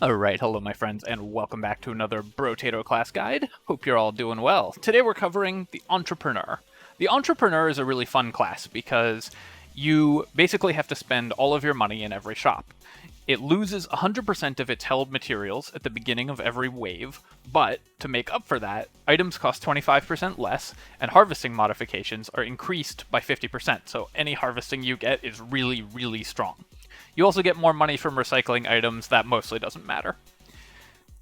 Alright, hello my friends, and welcome back to another Brotato class guide. Hope you're all doing well. Today we're covering the Entrepreneur. The Entrepreneur is a really fun class because you basically have to spend all of your money in every shop. It loses 100% of its held materials at the beginning of every wave, but to make up for that, items cost 25% less, and harvesting modifications are increased by 50%, so any harvesting you get is really, really strong. You also get more money from recycling items. That mostly doesn't matter.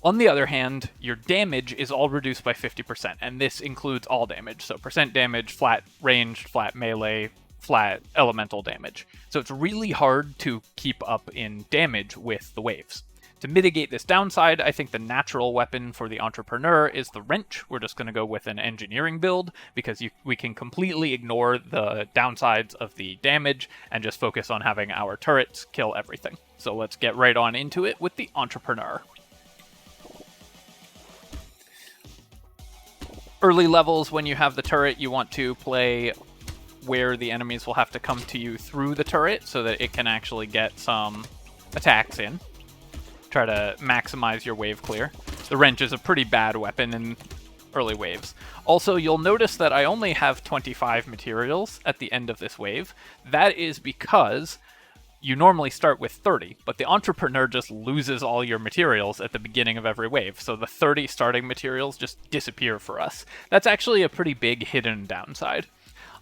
On the other hand, your damage is all reduced by 50%, and this includes all damage. So percent damage, flat ranged, flat melee, flat elemental damage. So it's really hard to keep up in damage with the waves. To mitigate this downside, I think the natural weapon for the Entrepreneur is the wrench. We're just going to go with an engineering build because we can completely ignore the downsides of the damage and just focus on having our turrets kill everything. So let's get right on into it with the Entrepreneur. Early levels, when you have the turret, you want to play where the enemies will have to come to you through the turret so that it can actually get some attacks in. Try to maximize your wave clear. The wrench is a pretty bad weapon in early waves. Also, you'll notice that I only have 25 materials at the end of this wave. That is because you normally start with 30, but the Entrepreneur just loses all your materials at the beginning of every wave, so the 30 starting materials just disappear for us. That's actually a pretty big hidden downside.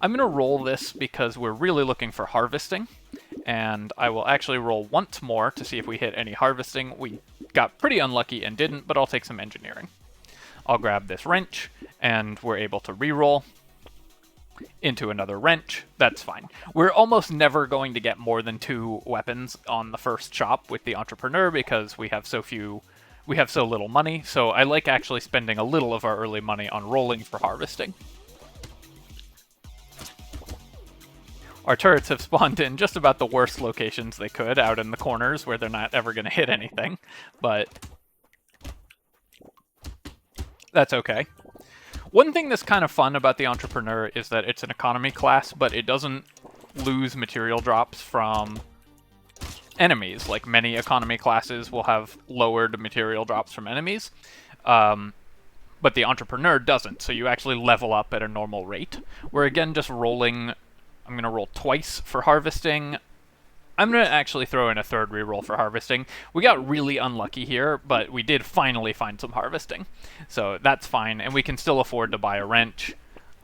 I'm going to roll this because we're really looking for harvesting, and I will actually roll once more to see if we hit any harvesting. We got pretty unlucky and didn't, but I'll take some engineering. I'll grab this wrench, and we're able to reroll into another wrench. That's fine. We're almost never going to get more than 2 weapons on the first shop with the Entrepreneur because we have so little money, so I like actually spending a little of our early money on rolling for harvesting. Our turrets have spawned in just about the worst locations they could, out in the corners where they're not ever going to hit anything, but that's okay. One thing that's kind of fun about the Entrepreneur is that it's an economy class, but it doesn't lose material drops from enemies. Like many economy classes will have lowered material drops from enemies, but the Entrepreneur doesn't, so you actually level up at a normal rate. We're again just rolling. I'm going to roll twice for harvesting. I'm going to actually throw in a third reroll for harvesting. We got really unlucky here, but we did finally find some harvesting. So that's fine, and we can still afford to buy a wrench.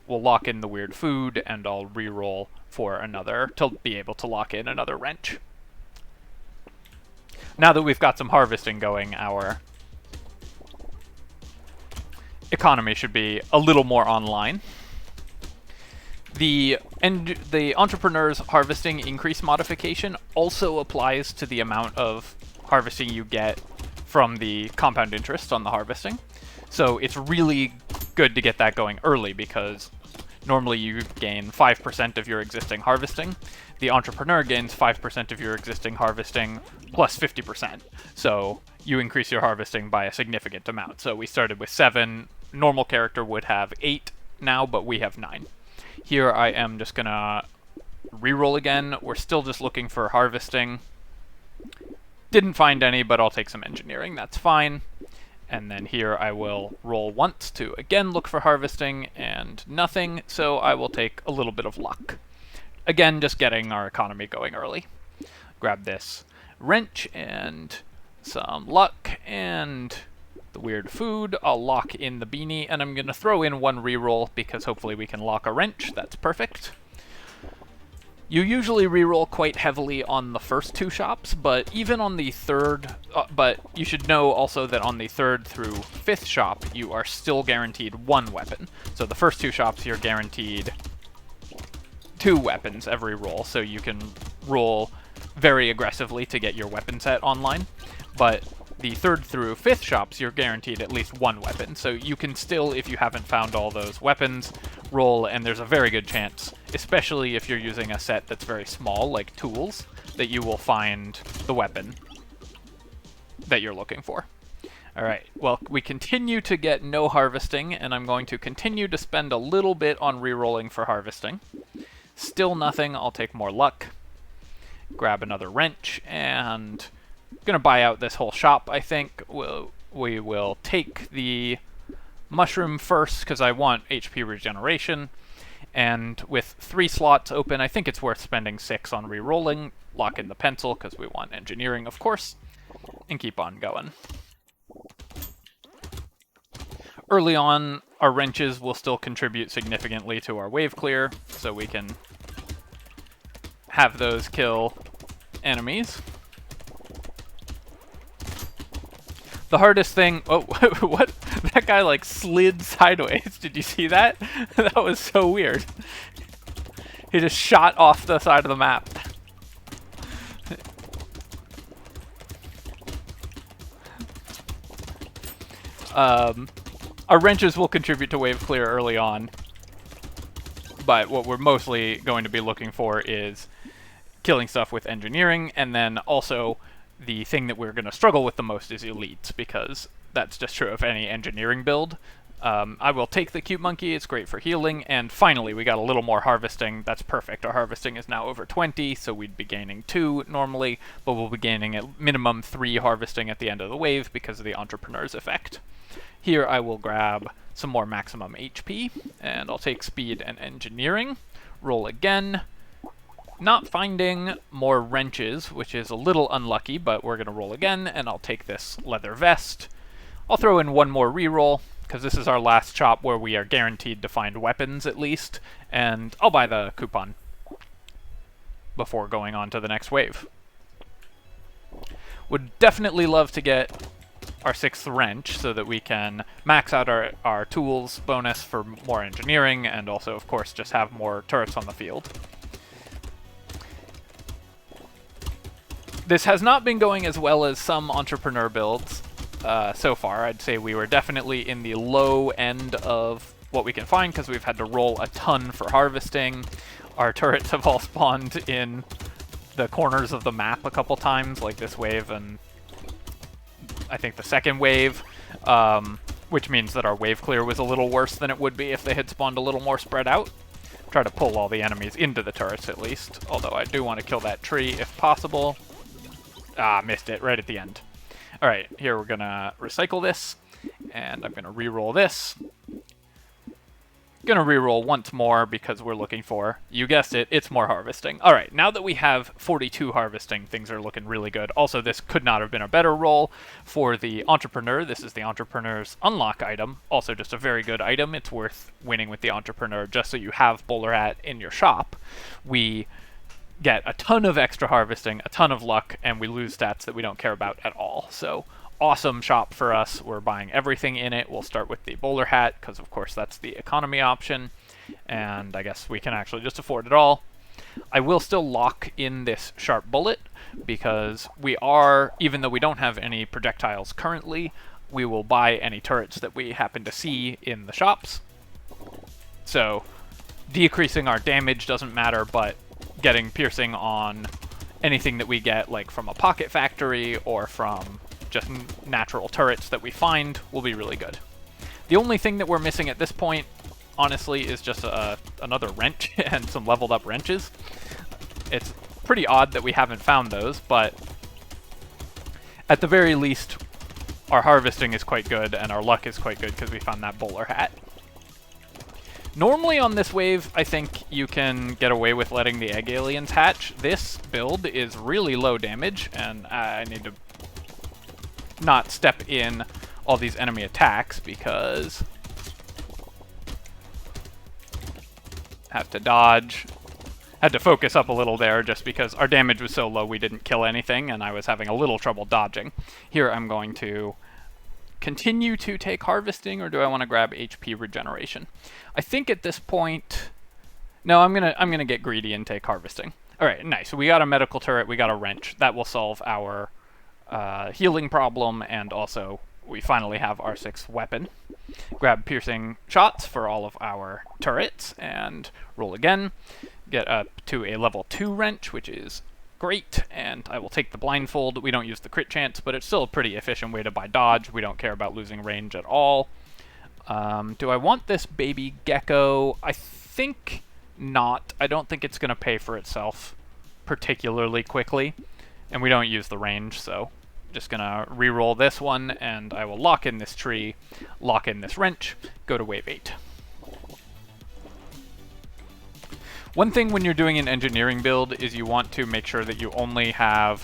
We'll lock in the weird food, and I'll reroll for another to be able to lock in another wrench. Now that we've got some harvesting going, our economy should be a little more online. The Entrepreneur's harvesting increase modification also applies to the amount of harvesting you get from the compound interest on the harvesting. So it's really good to get that going early because normally you gain 5% of your existing harvesting. The Entrepreneur gains 5% of your existing harvesting plus 50%. So you increase your harvesting by a significant amount. So we started with 7. Normal character would have 8 now, but we have 9. Here I am just gonna reroll again. We're still just looking for harvesting. Didn't find any, but I'll take some engineering. That's fine. And then here I will roll once to again look for harvesting, and nothing, so I will take a little bit of luck. Again, just getting our economy going early. Grab this wrench and some luck and the weird food. I'll lock in the beanie, and I'm going to throw in 1 reroll because hopefully we can lock a wrench. That's perfect. You usually reroll quite heavily on the first 2 shops, but even on the third, but you should know also that on the 3rd through 5th shop, you are still guaranteed 1 weapon. So the first 2 shops, you're guaranteed 2 weapons every roll, so you can roll very aggressively to get your weapon set online. But the 3rd through 5th shops, you're guaranteed at least 1 weapon, so you can still, if you haven't found all those weapons, roll, and there's a very good chance, especially if you're using a set that's very small, like tools, that you will find the weapon that you're looking for. Alright, well, we continue to get no harvesting, and I'm going to continue to spend a little bit on rerolling for harvesting. Still nothing. I'll take more luck. Grab another wrench, and Gonna buy out this whole shop, I think. We will take the mushroom first, because I want HP regeneration. And with 3 slots open, I think it's worth spending 6 on re-rolling. Lock in the pencil, because we want engineering, of course. And keep on going. Early on, our wrenches will still contribute significantly to our wave clear, so we can have those kill enemies. The hardest thing... Oh, what? That guy, like, slid sideways. Did you see that? That was so weird. He just shot off the side of the map. Our wrenches will contribute to wave clear early on, but what we're mostly going to be looking for is killing stuff with engineering, and then also the thing that we're going to struggle with the most is elites, because that's just true of any engineering build. I will take the cute monkey, it's great for healing, and finally we got a little more harvesting. That's perfect. Our harvesting is now over 20, so we'd be gaining 2 normally, but we'll be gaining at minimum 3 harvesting at the end of the wave because of the entrepreneur's effect. Here I will grab some more maximum HP, and I'll take speed and engineering. Roll again. Not finding more wrenches, which is a little unlucky, but we're going to roll again, and I'll take this leather vest. I'll throw in one more reroll, because this is our last shop where we are guaranteed to find weapons at least, and I'll buy the coupon before going on to the next wave. Would definitely love to get our 6th wrench so that we can max out our tools bonus for more engineering, and also, of course, just have more turrets on the field. This has not been going as well as some entrepreneur builds so far. I'd say we were definitely in the low end of what we can find because we've had to roll a ton for harvesting. Our turrets have all spawned in the corners of the map a couple times, like this wave and I think the second wave, which means that our wave clear was a little worse than it would be if they had spawned a little more spread out. Try to pull all the enemies into the turrets at least, although I do want to kill that tree if possible. Ah, missed it right at the end. Alright, here we're gonna recycle this, and I'm gonna reroll this. Gonna reroll once more because we're looking for, you guessed it, it's more harvesting. Alright, now that we have 42 harvesting, things are looking really good. Also, this could not have been a better roll for the entrepreneur. This is the entrepreneur's unlock item. Also just a very good item. It's worth winning with the entrepreneur just so you have bowler hat in your shop. We get a ton of extra harvesting, a ton of luck, and we lose stats that we don't care about at all. So awesome shop for us. We're buying everything in it. We'll start with the bowler hat because of course that's the economy option, and I guess we can actually just afford it all. I will still lock in this sharp bullet because we are, even though we don't have any projectiles currently, we will buy any turrets that we happen to see in the shops. So decreasing our damage doesn't matter, but getting piercing on anything that we get, like from a pocket factory or from just natural turrets that we find, will be really good. The only thing that we're missing at this point, honestly, is just another wrench and some leveled up wrenches. It's pretty odd that we haven't found those, but at the very least, our harvesting is quite good and our luck is quite good because we found that bowler hat. Normally on this wave, I think you can get away with letting the egg aliens hatch. This build is really low damage, and I need to not step in all these enemy attacks because have to dodge. Had to focus up a little there just because our damage was so low we didn't kill anything and I was having a little trouble dodging. Here I'm going to continue to take harvesting, or do I want to grab HP regeneration? I think at this point, no, I'm gonna get greedy and take harvesting. All right, nice. So we got a medical turret, we got a wrench. That will solve our healing problem, and also we finally have our 6th weapon. Grab piercing shots for all of our turrets and roll again. Get up to a level 2 wrench, which is great, and I will take the blindfold. We don't use the crit chance, but it's still a pretty efficient way to buy dodge. We don't care about losing range at all. Do I want this baby gecko? I think not. I don't think it's going to pay for itself particularly quickly, and we don't use the range, so Just gonna re-roll this one, and I will lock in this tree, lock in this wrench, go to wave 8. One thing when you're doing an engineering build is you want to make sure that you only have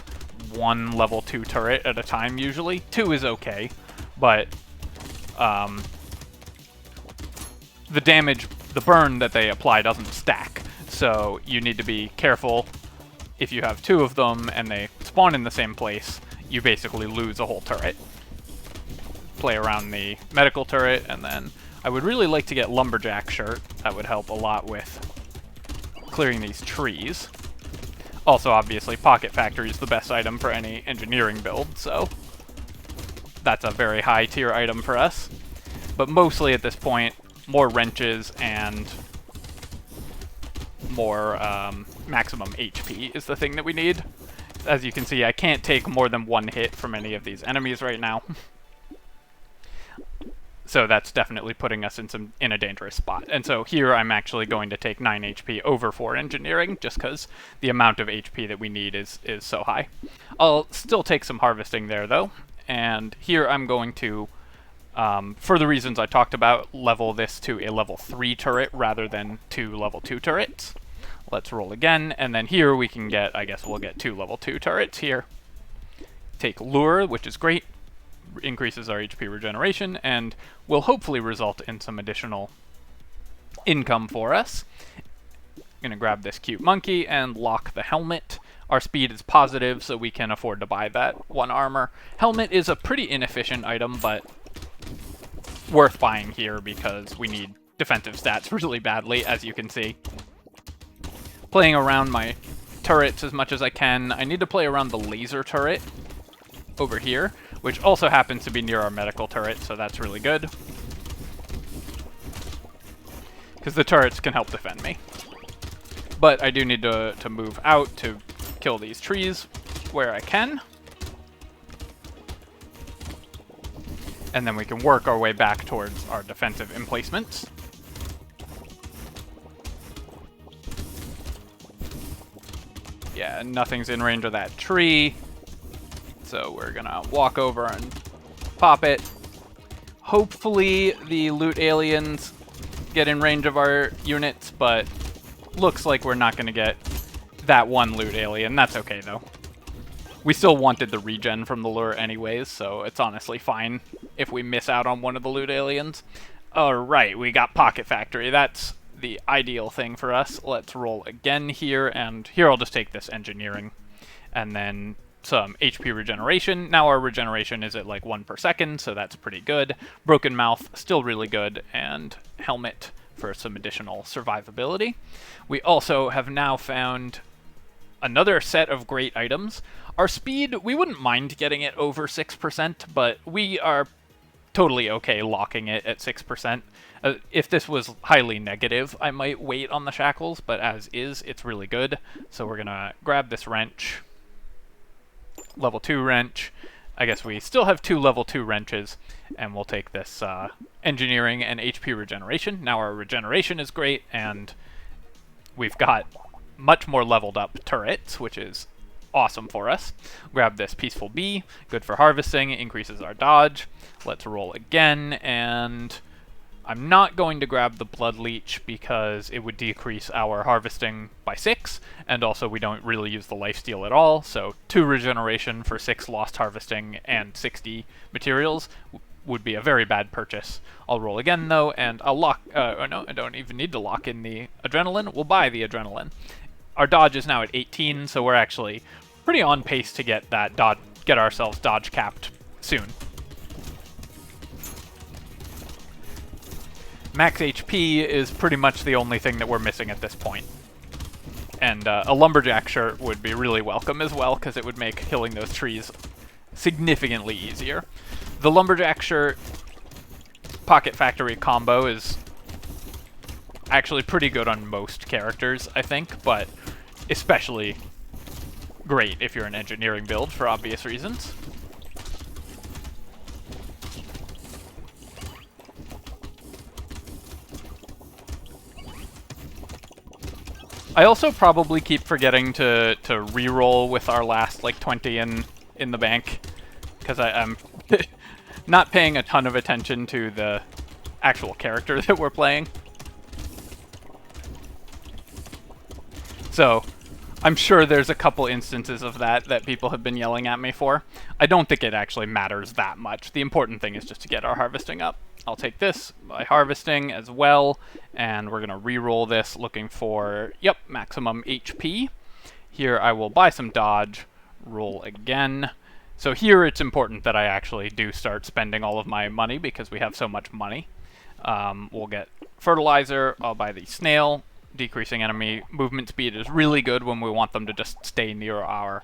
one level 2 turret at a time usually. 2 is okay, but the damage, the burn that they apply doesn't stack. So you need to be careful. If you have 2 of them and they spawn in the same place, you basically lose a whole turret. Play around the medical turret, and then I would really like to get Lumberjack shirt. That would help a lot with clearing these trees. Also, obviously, Pocket Factory is the best item for any engineering build, so that's a very high tier item for us. But mostly at this point, more wrenches and more maximum HP is the thing that we need. As you can see, I can't take more than 1 hit from any of these enemies right now. So that's definitely putting us in a dangerous spot. And so here I'm actually going to take 9 HP over 4 engineering, just because the amount of HP that we need is so high. I'll still take some harvesting there, though. And here I'm going to, for the reasons I talked about, level this to a level 3 turret rather than 2 level 2 turrets. Let's roll again, and then here we can get, I guess we'll get 2 level 2 turrets here. Take Lure, which is great, increases our HP regeneration, and will hopefully result in some additional income for us. I'm going to grab this cute monkey and lock the helmet. Our speed is positive, so we can afford to buy that 1 armor. Helmet is a pretty inefficient item, but worth buying here because we need defensive stats really badly, as you can see. Playing around my turrets as much as I can. I need to play around the laser turret over here, which also happens to be near our medical turret, so that's really good. Because the turrets can help defend me. But I do need to move out to kill these trees where I can. And then we can work our way back towards our defensive emplacements. Yeah, nothing's in range of that tree. So we're gonna walk over and pop it. Hopefully the loot aliens get in range of our units, but looks like we're not gonna get that one loot alien. That's okay though. We still wanted the regen from the lure anyways, so it's honestly fine if we miss out on one of the loot aliens. Alright, we got Pocket Factory. That's the ideal thing for us. Let's roll again here, and here I'll just take this engineering and then some HP regeneration. Now our regeneration is at like 1 per second, so that's pretty good. Broken Mouth, still really good, and Helmet for some additional survivability. We also have now found another set of great items. Our speed, we wouldn't mind getting it over 6%, but we are totally okay locking it at 6%. If this was highly negative, I might wait on the shackles, but as is, it's really good. So we're gonna grab this wrench. Level 2 wrench. I guess we still have 2 level 2 wrenches, and we'll take this engineering and HP regeneration. Now our regeneration is great, and we've got much more leveled up turrets, which is awesome for us. Grab this Peaceful Bee, good for harvesting, increases our dodge. Let's roll again, and I'm not going to grab the Blood Leech because it would decrease our harvesting by 6, and also we don't really use the lifesteal at all, so 2 regeneration for 6 lost harvesting and 60 materials would be a very bad purchase. I'll roll again though, and I'll lock, no, I don't even need to lock in the adrenaline. We'll buy the adrenaline. Our dodge is now at 18, so we're actually pretty on pace to get that dodge, get ourselves dodge capped soon. Max HP is pretty much the only thing that we're missing at this point. And a Lumberjack shirt would be really welcome as well, because it would make killing those trees significantly easier. The Lumberjack shirt Pocket Factory combo is actually pretty good on most characters, I think, but especially great if you're an engineering build for obvious reasons. I also probably keep forgetting to re-roll with our last like 20 in the bank. because I'm not paying a ton of attention to the actual character that we're playing. So I'm sure there's a couple instances of that people have been yelling at me for. I don't think it actually matters that much. The important thing is just to get our harvesting up. I'll take this by harvesting as well, and we're going to re-roll this looking for, yep, maximum HP. Here I will buy some dodge, roll again. So here it's important that I actually do start spending all of my money because we have so much money. We'll get fertilizer, I'll buy the snail. Decreasing enemy movement speed is really good when we want them to just stay near our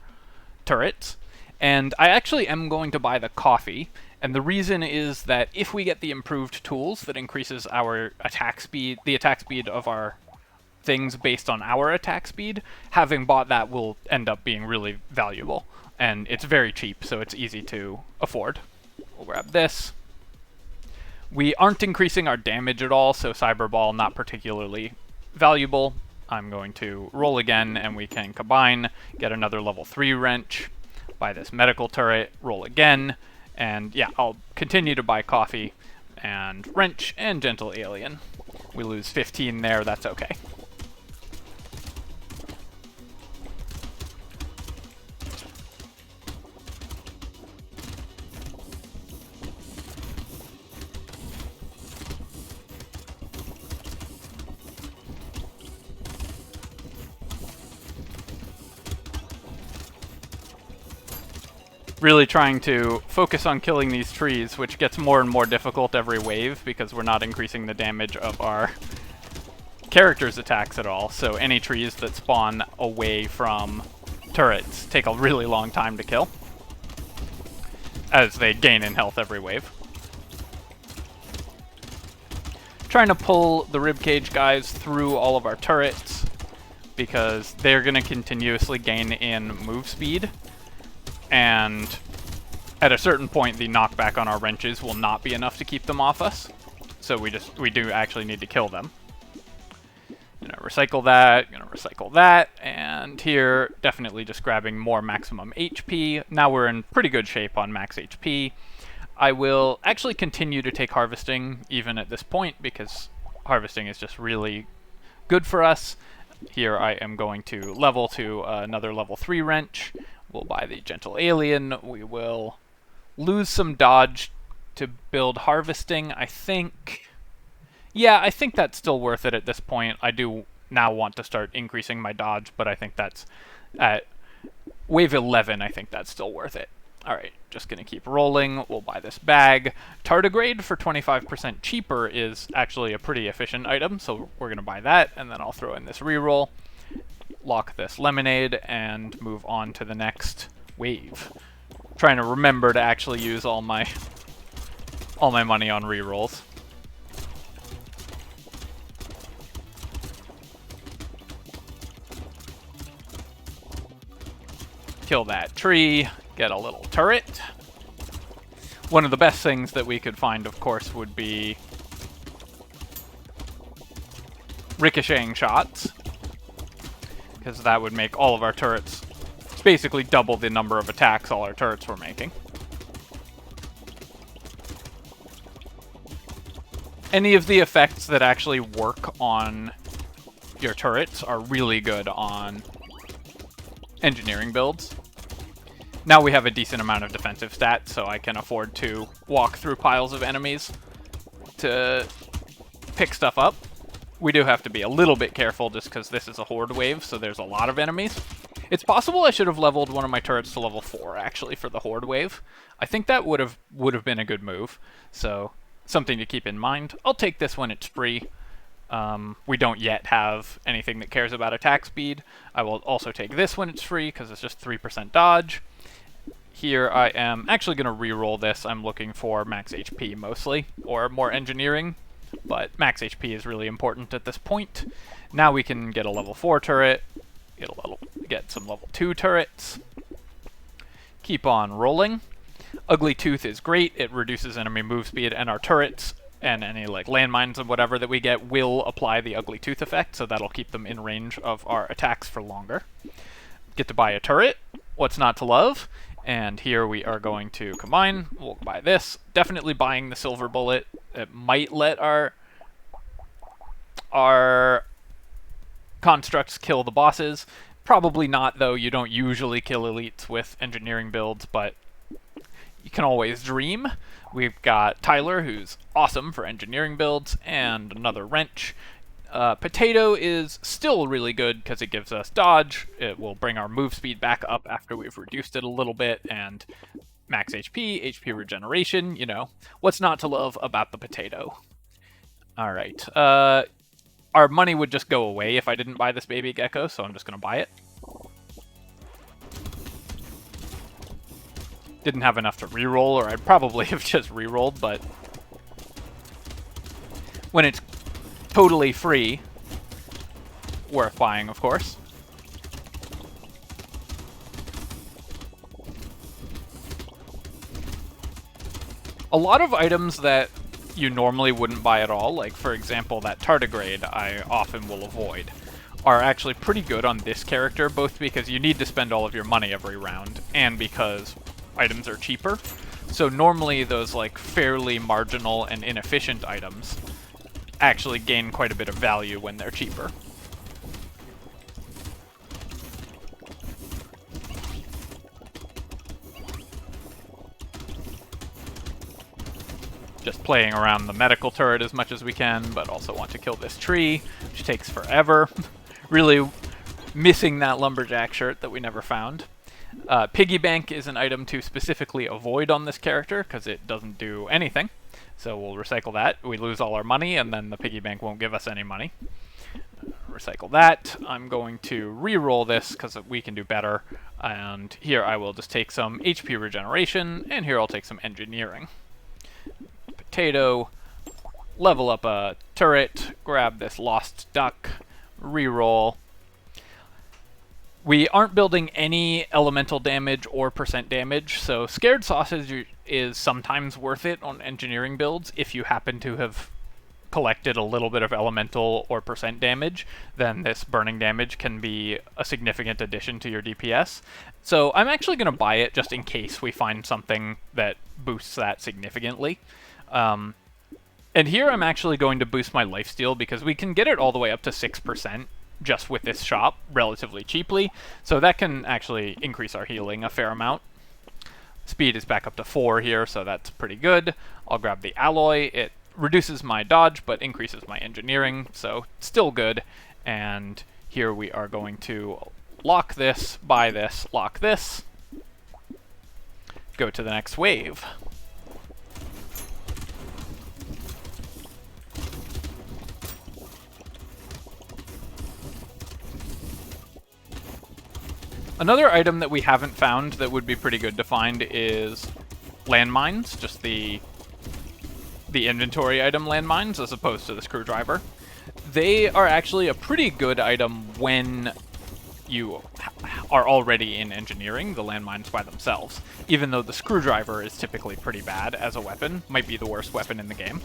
turrets. And I actually am going to buy the coffee, and the reason is that if we get the improved tools that increases our attack speed, the attack speed of our things based on our attack speed, having bought that will end up being really valuable. And it's very cheap, so it's easy to afford. We'll grab this. We aren't increasing our damage at all, so Cyber Ball not particularly valuable. I'm going to roll again, and we can combine, get another level 3 wrench, buy this medical turret, roll again, and yeah, I'll continue to buy coffee, and wrench, and gentle alien. We lose 15 there, that's okay. Really trying to focus on killing these trees, which gets more and more difficult every wave because we're not increasing the damage of our characters' attacks at all. So any trees that spawn away from turrets take a really long time to kill as they gain in health every wave. Trying to pull the ribcage guys through all of our turrets because they're going to continuously gain in move speed. And at a certain point, the knockback on our wrenches will not be enough to keep them off us. So we do actually need to kill them. Gonna recycle that, and here, definitely just grabbing more maximum HP. Now we're in pretty good shape on max HP. I will actually continue to take harvesting even at this point, because harvesting is just really good for us. Here I am going to level to another level 3 wrench. We'll buy the gentle alien. We will lose some dodge to build harvesting, I think. Yeah, I think that's still worth it at this point. I do now want to start increasing my dodge, but I think that's at wave 11, I think that's still worth it. Alright, just gonna keep rolling. We'll buy this bag. Tardigrade for 25% cheaper is actually a pretty efficient item, so we're gonna buy that, and then I'll throw in this reroll. Lock this lemonade and move on to the next wave. Trying to remember to actually use all my money on rerolls. Kill that tree, get a little turret. One of the best things that we could find, of course, would be ricocheting shots, because that would make all of our turrets basically double the number of attacks all our turrets were making. Any of the effects that actually work on your turrets are really good on engineering builds. Now we have a decent amount of defensive stats, so I can afford to walk through piles of enemies to pick stuff up. We do have to be a little bit careful just because this is a Horde wave, so there's a lot of enemies. It's possible I should have leveled one of my turrets to level 4, actually, for the Horde wave. I think that would have been a good move, so something to keep in mind. I'll take this when it's free. We don't yet have anything that cares about attack speed. I will also take this when it's free, because it's just 3% dodge. Here I am actually going to re-roll this. I'm looking for max HP mostly, or more engineering. But max HP is really important at this point. Now we can get a level 4 turret, get some level 2 turrets. Keep on rolling. Ugly Tooth is great. It reduces enemy move speed, and our turrets and any like landmines and whatever that we get will apply the Ugly Tooth effect, so that'll keep them in range of our attacks for longer. Get to buy a turret. What's not to love? And here we are going to combine. We'll buy this. Definitely buying the silver bullet. It might let our constructs kill the bosses. Probably not, though. You don't usually kill elites with engineering builds, but you can always dream. We've got Tyler, who's awesome for engineering builds, and another wrench. Potato is still really good because it gives us dodge. It will bring our move speed back up after we've reduced it a little bit, and max HP, HP regeneration, you know. What's not to love about the potato? Alright, our money would just go away if I didn't buy this baby gecko, so I'm just going to buy it. Didn't have enough to reroll, or I'd probably have just rerolled, but when it's totally free, worth buying, of course. A lot of items that you normally wouldn't buy at all, like for example that tardigrade I often will avoid, are actually pretty good on this character, both because you need to spend all of your money every round, and because items are cheaper. So normally those like fairly marginal and inefficient items actually gain quite a bit of value when they're cheaper. Just playing around the medical turret as much as we can, but also want to kill this tree, which takes forever. Really missing that lumberjack shirt that we never found. Piggy bank is an item to specifically avoid on this character because it doesn't do anything. So we'll recycle that. We lose all our money, and then the piggy bank won't give us any money. Recycle that. I'm going to re-roll this because we can do better. And here I will just take some HP regeneration, and here I'll take some engineering. Potato, level up a turret, grab this lost duck, re-roll. We aren't building any elemental damage or percent damage, so Scared Sausage is sometimes worth it on engineering builds. If you happen to have collected a little bit of elemental or percent damage, then this burning damage can be a significant addition to your DPS. So I'm actually going to buy it just in case we find something that boosts that significantly. And here I'm actually going to boost my lifesteal because we can get it all the way up to 6%. Just with this shop relatively cheaply, so that can actually increase our healing a fair amount. Speed is back up to 4 here, so that's pretty good. I'll grab the alloy. It reduces my dodge but increases my engineering, so still good. And here we are going to lock this, buy this, lock this, go to the next wave. Another item that we haven't found that would be pretty good to find is landmines, just the inventory item landmines as opposed to the screwdriver. They are actually a pretty good item when you are already in engineering, the landmines by themselves, even though the screwdriver is typically pretty bad as a weapon, might be the worst weapon in the game.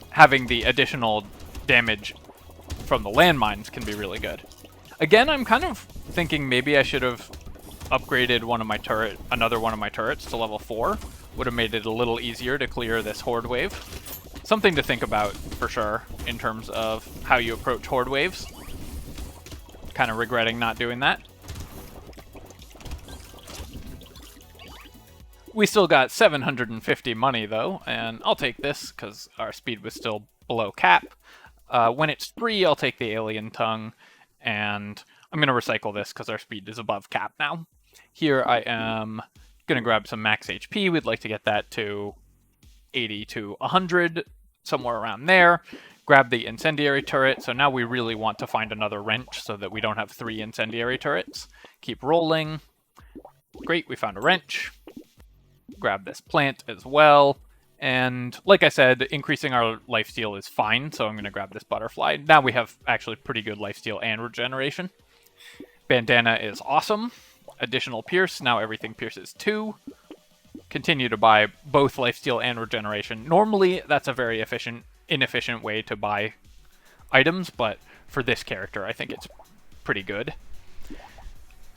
Having the additional damage from the landmines can be really good. Again, I'm kind of thinking maybe I should have upgraded another one of my turrets to level 4. Would have made it a little easier to clear this Horde wave. Something to think about, for sure, in terms of how you approach Horde waves. Kind of regretting not doing that. We still got 750 money, though, and I'll take this, because our speed was still below cap. When it's free, I'll take the alien tongue. And I'm going to recycle this because our speed is above cap now. Here I am going to grab some max HP. We'd like to get that to 80 to 100, somewhere around there. Grab the incendiary turret. So now we really want to find another wrench so that we don't have 3 incendiary turrets. Keep rolling. Great, we found a wrench. Grab this plant as well. And like I said, increasing our lifesteal is fine, so I'm going to grab this butterfly. Now we have actually pretty good lifesteal and regeneration. Bandana is awesome. Additional pierce, now everything pierces 2. Continue to buy both lifesteal and regeneration. Normally, that's a very inefficient way to buy items, but for this character, I think it's pretty good.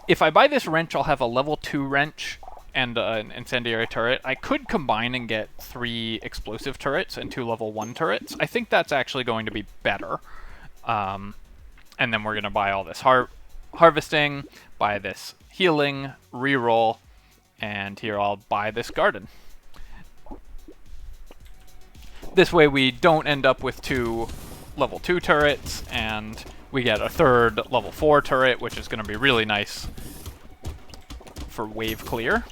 If I buy this wrench, I'll have a level 2 wrench and an incendiary turret. I could combine and get 3 explosive turrets and 2 level 1 turrets. I think that's actually going to be better. And then we're going to buy all this harvesting, buy this healing, reroll, and here I'll buy this garden. This way we don't end up with 2 level 2 turrets, and we get a 3rd level 4 turret, which is going to be really nice for wave clear.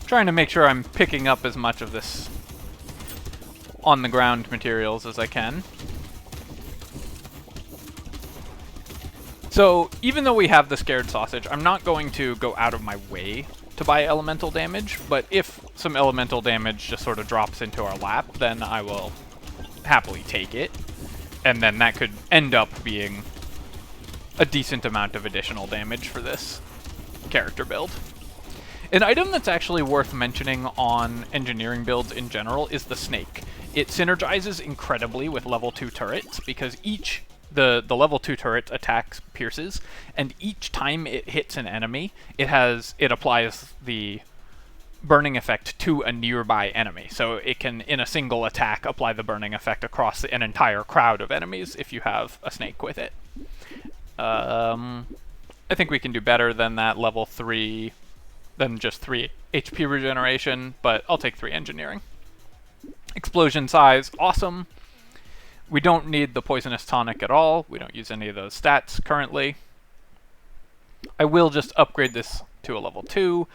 Trying to make sure I'm picking up as much of this on the ground materials as I can. So, even though we have the Scared Sausage, I'm not going to go out of my way to buy elemental damage, but if some elemental damage just sort of drops into our lap, then I will happily take it. And then that could end up being a decent amount of additional damage for this character build. An item that's actually worth mentioning on engineering builds in general is the snake. It synergizes incredibly with level 2 turrets because the level 2 turret attacks pierces, and each time it hits an enemy, it applies the burning effect to a nearby enemy. So it can, in a single attack, apply the burning effect across an entire crowd of enemies if you have a snake with it. I think we can do better than that level 3, than just 3 HP regeneration, but I'll take 3 engineering. Explosion size, awesome. We don't need the Poisonous Tonic at all. We don't use any of those stats currently. I will just upgrade this to a level 2.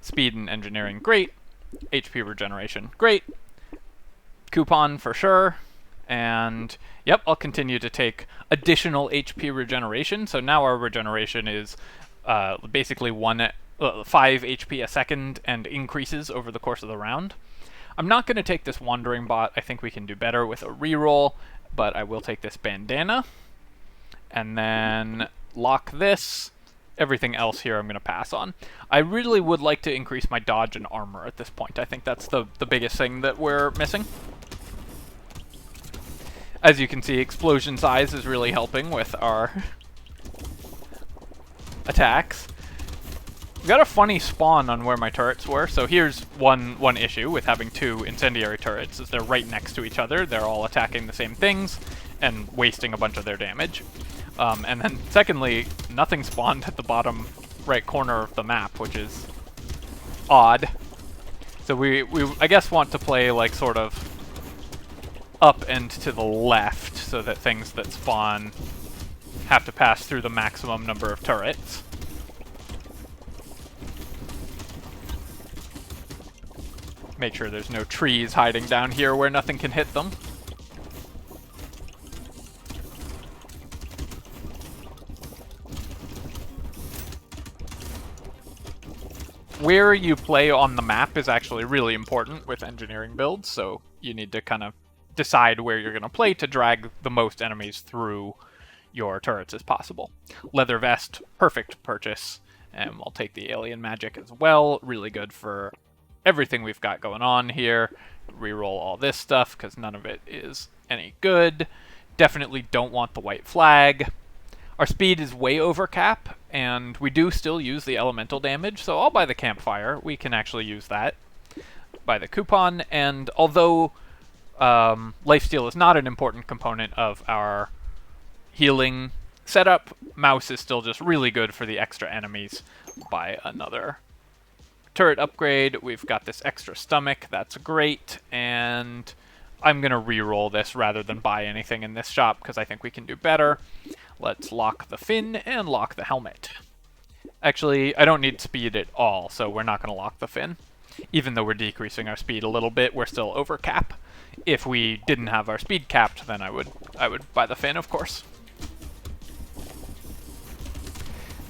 Speed and engineering, great. HP regeneration, great. Coupon for sure. And yep, I'll continue to take additional HP regeneration. So now our regeneration is basically 5 HP a second and increases over the course of the round. I'm not going to take this Wandering Bot. I think we can do better with a reroll, but I will take this bandana. And then lock this. Everything else here I'm going to pass on. I really would like to increase my dodge and armor at this point. I think that's the biggest thing that we're missing. As you can see, explosion size is really helping with our attacks. We've got a funny spawn on where my turrets were. So here's one issue with having 2 incendiary turrets, is they're right next to each other. They're all attacking the same things and wasting a bunch of their damage. And then secondly, nothing spawned at the bottom right corner of the map, which is odd. So we I guess want to play like sort of up and to the left so that things that spawn have to pass through the maximum number of turrets. Make sure there's no trees hiding down here where nothing can hit them. Where you play on the map is actually really important with engineering builds, so you need to kind of decide where you're going to play to drag the most enemies through your turrets as possible. Leather vest, perfect purchase, and we'll take the alien magic as well. Really good for everything we've got going on here. Reroll all this stuff because none of it is any good. Definitely don't want the white flag. Our speed is way over cap, and we do still use the elemental damage, so I'll buy the campfire. We can actually use that. Buy the coupon, and although lifesteal is not an important component of our healing setup, mouse is still just really good for the extra enemies. Buy another turret upgrade. We've got this extra stomach, that's great, and I'm going to re-roll this rather than buy anything in this shop because I think we can do better. Let's lock the fin and lock the helmet. Actually, I don't need speed at all, so we're not going to lock the fin. Even though we're decreasing our speed a little bit, we're still over cap. If we didn't have our speed capped, then I would buy the fin, of course.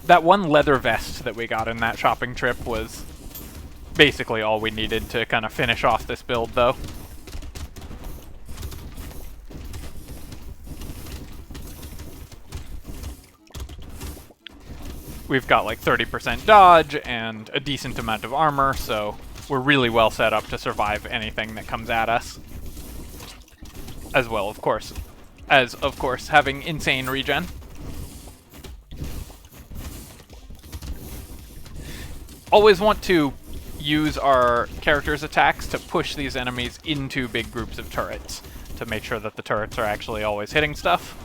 That one leather vest that we got in that shopping trip was basically all we needed to kind of finish off this build, though. we've got like 30% dodge and a decent amount of armor, so we're really well set up to survive anything that comes at us. As well, of course, having insane regen. Always want to use our character's attacks to push these enemies into big groups of turrets to make sure that the turrets are actually always hitting stuff.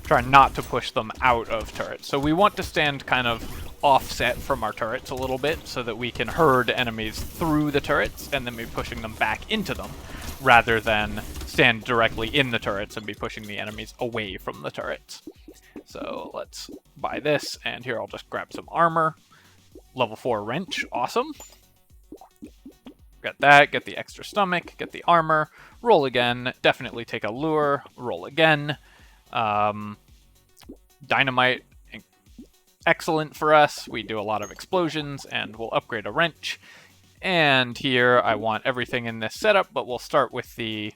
Try not to push them out of turrets. So we want to stand kind of offset from our turrets a little bit so that we can herd enemies through the turrets and then be pushing them back into them, rather than stand directly in the turrets and be pushing the enemies away from the turrets. So let's buy this, and here I'll just grab some armor. Level 4 wrench, awesome. Got that, get the extra stomach, get the armor, roll again, definitely take a lure, roll again. Dynamite, excellent for us. We do a lot of explosions, and we'll upgrade a wrench. And here I want everything in this setup, but we'll start with the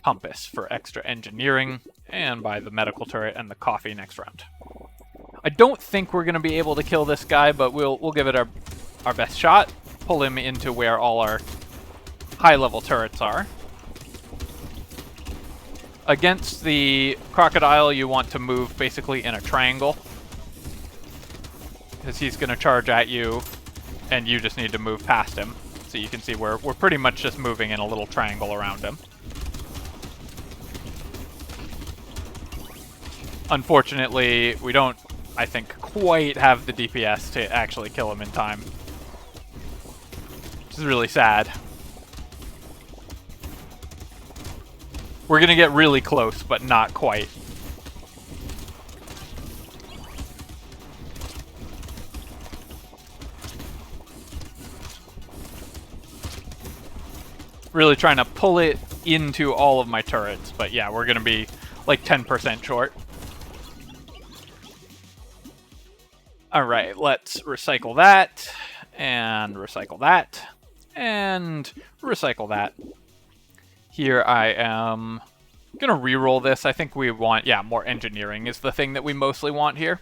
compass for extra engineering, and buy the medical turret and the coffee next round. I don't think we're going to be able to kill this guy, but we'll give it our best shot. Pull him into where all our high-level turrets are. Against the crocodile, you want to move basically in a triangle, because he's going to charge at you, and you just need to move past him. So you can see we're pretty much just moving in a little triangle around him. Unfortunately, we don't, I think, quite have the DPS to actually kill him in time, which is really sad. We're going to get really close, but not quite. Really trying to pull it into all of my turrets, but yeah, we're going to be like 10% short. Alright, let's recycle that, and recycle that, and recycle that. Here I am going to re-roll this. I think we want, yeah, more engineering is the thing that we mostly want here.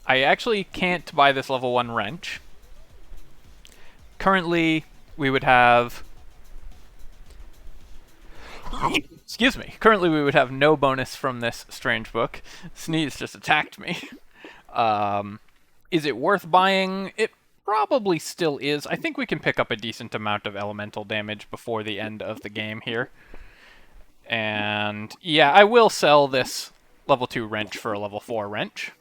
I actually can't buy this level 1 wrench. Currently, we would have... Excuse me. Currently, we would have no bonus from this strange book. Sneeze just attacked me. Is it worth buying? It probably still is. I think we can pick up a decent amount of elemental damage before the end of the game here. And yeah, I will sell this level 2 wrench for a level 4 wrench.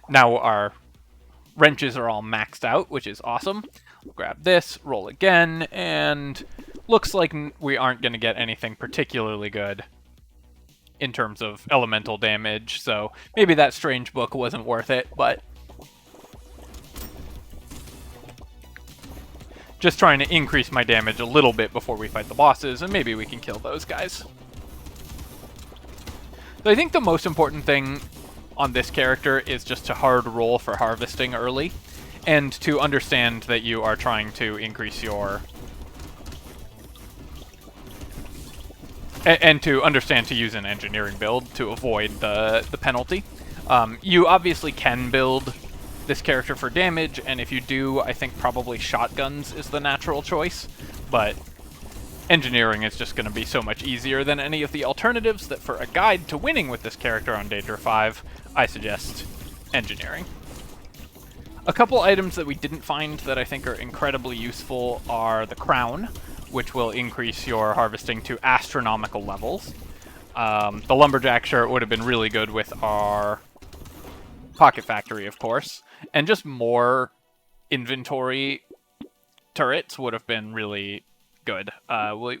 Now our wrenches are all maxed out, which is awesome. Grab this, roll again, and looks like we aren't going to get anything particularly good in terms of elemental damage, so maybe that strange book wasn't worth it, but just trying to increase my damage a little bit before we fight the bosses, and maybe we can kill those guys. So I think the most important thing on this character is just to hard roll for harvesting early, and to understand that you are trying to increase your... And to understand to use an engineering build to avoid the penalty. You obviously can build this character for damage, and if you do, I think probably shotguns is the natural choice, but engineering is just going to be so much easier than any of the alternatives that for a guide to winning with this character on Daedra 5, I suggest engineering. A couple items that we didn't find that I think are incredibly useful are the crown, which will increase your harvesting to astronomical levels. The lumberjack shirt would have been really good with our pocket factory, of course, and just more inventory turrets would have been really good.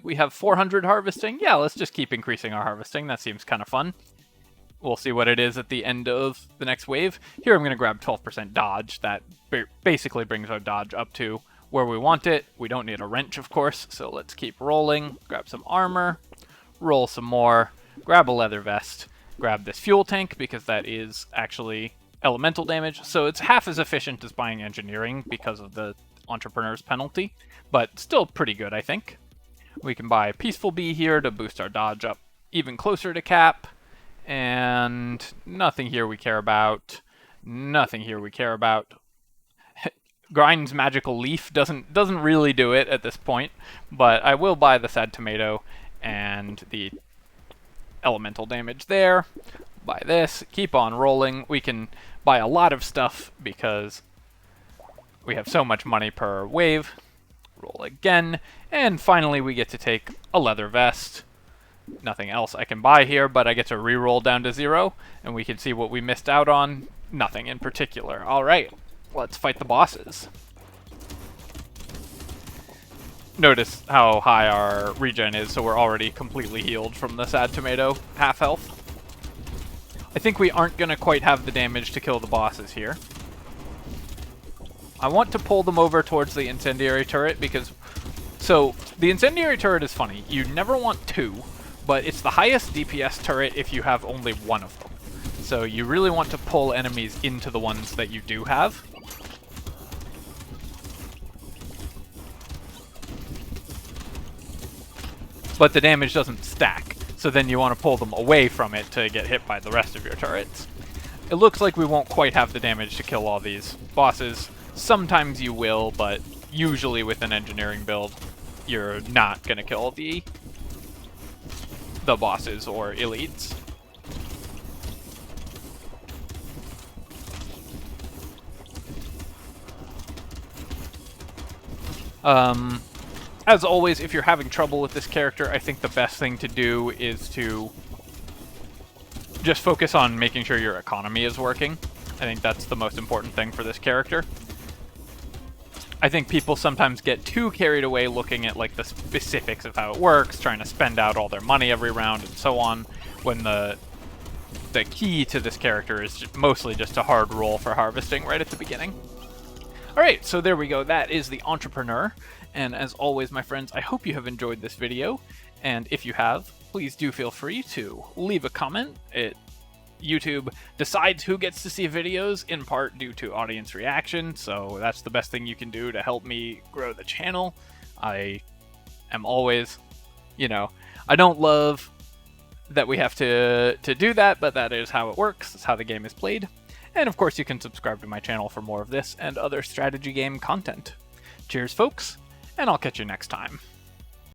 We have 400 harvesting. Yeah, let's just keep increasing our harvesting. That seems kind of fun. We'll see what it is at the end of the next wave. Here I'm going to grab 12% dodge. That basically brings our dodge up to where we want it. We don't need a wrench, of course, so let's keep rolling. Grab some armor, roll some more, grab a leather vest, grab this fuel tank because that is actually elemental damage, so it's half as efficient as buying engineering because of the entrepreneur's penalty, but still pretty good, I think. We can buy Peaceful Bee here to boost our dodge up even closer to cap, and nothing here we care about. Nothing here we care about. Grind's magical leaf doesn't really do it at this point, but I will buy the sad tomato and the elemental damage there. Buy this, keep on rolling. We can buy a lot of stuff because we have so much money per wave. Roll again, and finally we get to take a leather vest. Nothing else I can buy here, but I get to re-roll down to 0, and we can see what we missed out on. Nothing in particular. Alright, let's fight the bosses. Notice how high our regen is, so we're already completely healed from the sad tomato, half health. I think we aren't going to quite have the damage to kill the bosses here. I want to pull them over towards the incendiary turret because... So, the incendiary turret is funny. You never want 2, but it's the highest DPS turret if you have only 1 of them. So you really want to pull enemies into the ones that you do have. But the damage doesn't stack, so then you want to pull them away from it to get hit by the rest of your turrets. It looks like we won't quite have the damage to kill all these bosses. Sometimes you will, but usually with an engineering build, you're not going to kill the bosses or elites. As always, if you're having trouble with this character, I think the best thing to do is to just focus on making sure your economy is working. I think that's the most important thing for this character. I think people sometimes get too carried away looking at like the specifics of how it works, trying to spend out all their money every round and so on, when the key to this character is mostly just a hard roll for harvesting right at the beginning. Alright, so there we go. That is the Entrepreneur. And as always, my friends, I hope you have enjoyed this video. And if you have, please do feel free to leave a comment. YouTube decides who gets to see videos, in part due to audience reaction, so that's the best thing you can do to help me grow the channel. I am always, I don't love that we have to do that, but that is how it works. That's how the game is played. And of course, you can subscribe to my channel for more of this and other strategy game content. Cheers, folks, and I'll catch you next time.